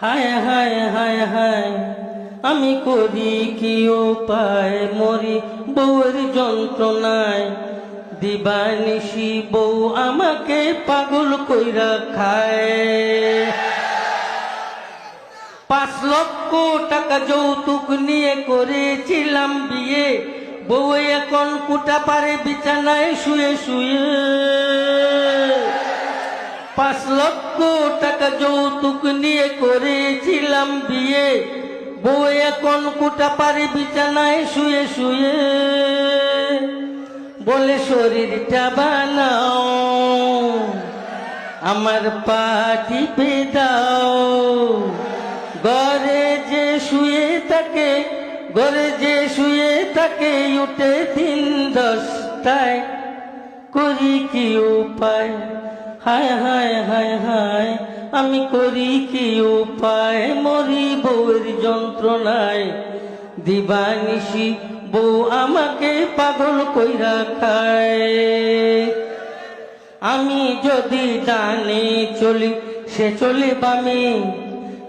হায় হায় হায় হায় আমি করি কি উপায় মরি বউয়ের যন্ত্রণায় দিবানিশি বউ আমাকে পাগল কইরা খায় 5 লক্ষ টাকা যৌতুক নিয়ে করেছিলাম বিয়ে বউ এখন কুটা পারে বিছানায় শুয়ে শুয়ে 5 লক্ষ টাকা যৌতুক নিয়ে করেছিলাম বিয়ে বউ এখন কুটা পারে বিছানায় শুয়ে শুয়ে বলে শরীরটা বানাও আমার পা টিপে দাও ঘরে যে শুয়ে থাকে উঠে 10টায় করি কি উপায় হায় হায় হায় হায় আমি করি কি উপায় মরি বউয়ের যন্ত্রণায় দিবানিশি বউ আমাকে পাগল কইরা খায় আমি যদি ডানে চলি সে চলে বামে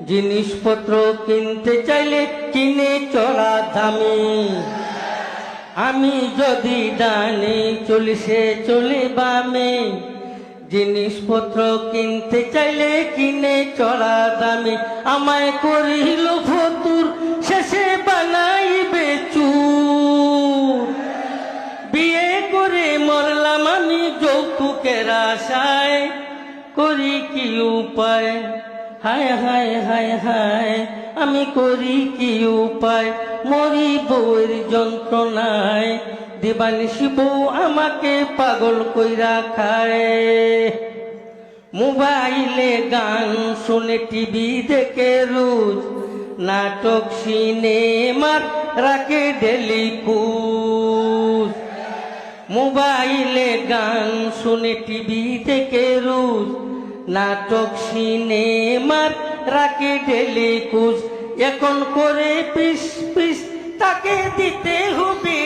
জিনিসপত্র কিনতে চাইলে কিনে চড়া দামে আমি যদি ডানে চলি সে চলে বামে জিনিসপত্র কিনতে চাইলে কিনে চড়া দামে আমায় করিল ফতুর শেষে বানাইবে চুর বিয়ে করে মরলাম আমি যৌতুকের আশায় করি কি উপায় হায় হায় হায় হায় আমি করি কি উপায় মরি বউয়ের যন্ত্রণায় দিবানিশি বউ আমাকে পাগল কইরা খায় মোবাইলে গান শুনে টিভি দেখে রোজ নাটক সিনেমার রাখে ডেলি কুজ মোবাইলে গান শুনে টিভি দেখে রোজ নাটক সিনেমার রাখে ডেলি কুজ এখন করে পিস পিস তাকে দিতে হবে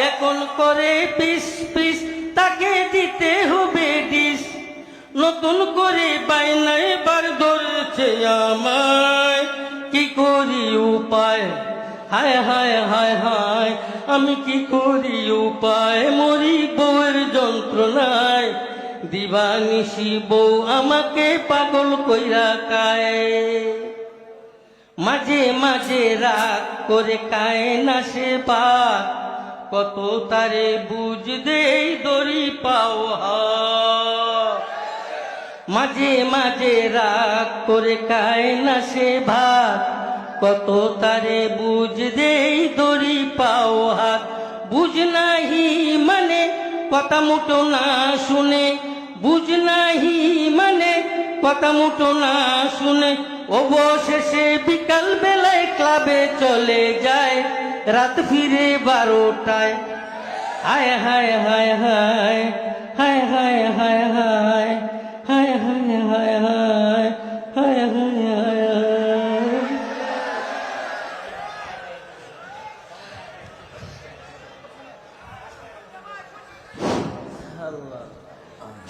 এখন করে পিস পিস তাকে দিতে হবে ডিস নতুন করে বাইনা এবার ধরেছে আমায় কি করি উপায় হায় হায় হায় হায় আমি কি করি উপায় মরি বউয়ের যন্ত্রণায় দিবানিশি বউ আমাকে পাগল কইরা খায় মাঝে মাঝে রাগ করে খায় না সে ভাত কত তারে বুঝ দেই দড়ি পাও মাঝে মাঝে রাগ করে খায় না সে ভাত কত তারে বুঝ দেই দড়ি পাও হাত বুঝ নাহি মানে কথা মুটো না শুনে বুঝ নাহি মানে কথা মুটো না শুনে অবশেষে বিকাল বেলায় ক্লাবে চলে যায় রাত ফিরে 12টায় হায় হায় হায় হায় হায় হায় হায় হায় হায় হায় হায় হায় হায় হায় হায়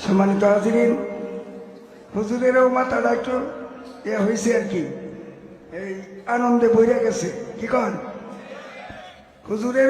সম্মানিত হাজিরিন হুজুরেরও মাথাটা একটু হয়েছে আর কি এই আনন্দে বইরা গেছে কি কন হুজুরের